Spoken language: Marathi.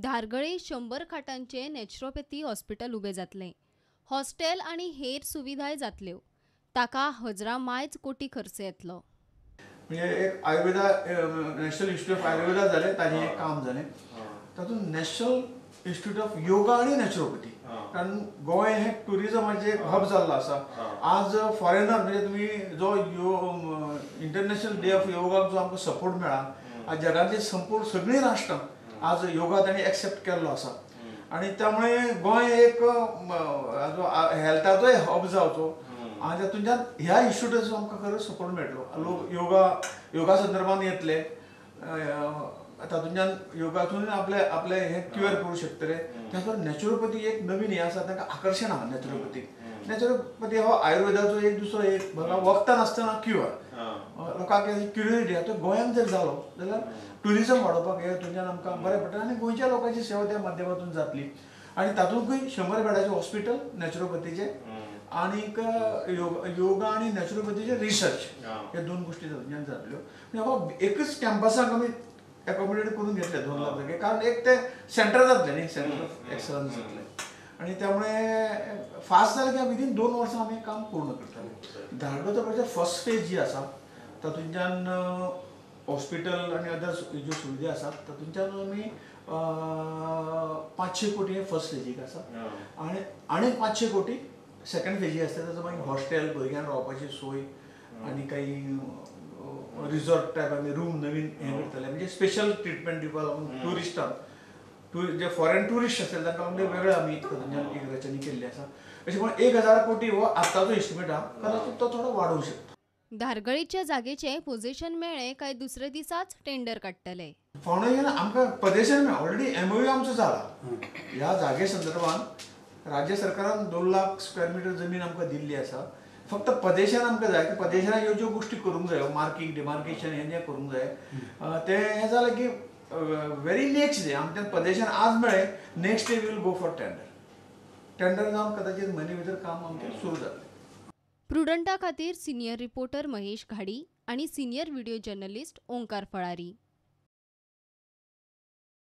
धारगळे 100 खाटांचे नॅचरोपॅथी हॉस्पिटल उबे जातले। हॉस्टेल आणि हेर सुविधाय जातल्यो। ताका हजरा मायज कोटी खर्च येतलो। म्हणजे एक Ayurveda national institute of Ayurveda झाले ताजें एक काम जालें तातूंत नॅशनल इन्स्टिट्यूट ऑफ योगा आणि नॅचरोपॅथी कारण गोंय हे टुरिजमाचें एक हब जाल्लो आसा। आज फॉरेनर म्हणजे तुम्ही जो इंटरनॅशनल डे ऑफ योगाक जो आमकां सपोर्ट मेळ्ळा आज जगातली संपूर्ण सगळीं राष्ट्रां आज योगा तांणी एक्सेप्ट केल्लो आसा आणि त्यामुळे गोंय एक हेल्थाचोय हब जावचो आणि तातूंतल्यान ह्या इन्स्टिट्यूटाचो आमकां खरंच सपोर्ट मेळटलो। लोक योगा संदर्भात येतले तातूंतल्यान योगातून आपले हे क्युअर करूं शकतले। त्याच नॅचरोपॅथी एक नवीन हे आसा ताका आकर्शण आहा नॅचरोपॅथी हो आयुर्वेदाचो एक दुसरो एक वखदां नासतना क्युअर लोकांक क्युरियोसिटी आहा तो गोंयांत जर जालो जाल्यार टुरिजम वाडोवपाक हे हातूंतल्यान आमकां बरें पडटलें आनी गोंयच्या लोकांची सेवा त्या माध्यमांतून जातली आनी तातूंतय 100 बेडाचें हॉस्पिटल नॅचरोपॅथीचें आनीक योगा आणि नॅचरोपॅथीचे रिसर्च हे दोन गोष्टी तातूंतल्यान जातल्यो। म्हणजे एकच कॅम्पसाक आमी एकोमोडेट करून घेतले 2 लाख जागे कारण एक ते सेंटर जातलें न्ही सेंटर ऑफ एक्सलन्स जातलें आणि त्यामुळे फास्ट जालें की विदीन 2 वर्सां आमी काम पूर्ण करतले। धारगळचो प्रोजेक्ट फर्स्ट फेज जी आसा तातूंतल्यान हॉस्पिटल आणि अदर ज्यो सुविधा आसात तातूंतल्यान आमी 500 कोटी हे फर्स्ट फेजीक आसा आणि 500 कोटी सेकंड फेजी आसता ताचो मागीर हॉस्टेल भुरग्यांक रावपाची सोय आणि काही रिसॉर्ट टायप आमी रूम नवीन हे करतले म्हणजे स्पेशल ट्रिटमेंट दिवपाक लागून टुरिस्टांक जे फॉरेन टुरिस्ट आसले तांकां म्हणजे वेगळे आमी तातूंतल्यान एक रचणी केल्ली आसा। अशें म्हणून 1000 कोटी हो आतांचो एस्टिमेट आहा कदाचित तो थोडो वाडूंक शकता। धारगळीच्या जागेचे पोझिशन मेळ्ळे काय दुसरे दिसाच टेंडर काडटले। फावंडेशन आमकां पोझिशन मेळ्ळें ऑलरेडी एमओयू आमचो जाला ह्या जागे संदर्भात राज्य सरकारान 2 लाख स्क्वेअर मिटर जमीन आमकां दिल्ली आसा। फक्त पदेशान आमकां जाय की पदेशान ह्यो ज्यो गोष्टी करूंक जाय मार्किंग डिमार्केशन हें जें करूंक जाय तें हें जालें की व्हेरी नेक्स्ट डे आमच्या पदेशान आज मेळ्ळें next day will go for tender जावन कदाचित म्हयने भितर काम आमचें सुरू जातलें। प्रुडंटा खातीर सिनियर रिपोर्टर महेश घाडी आणि senior video journalist Omkar Phalari.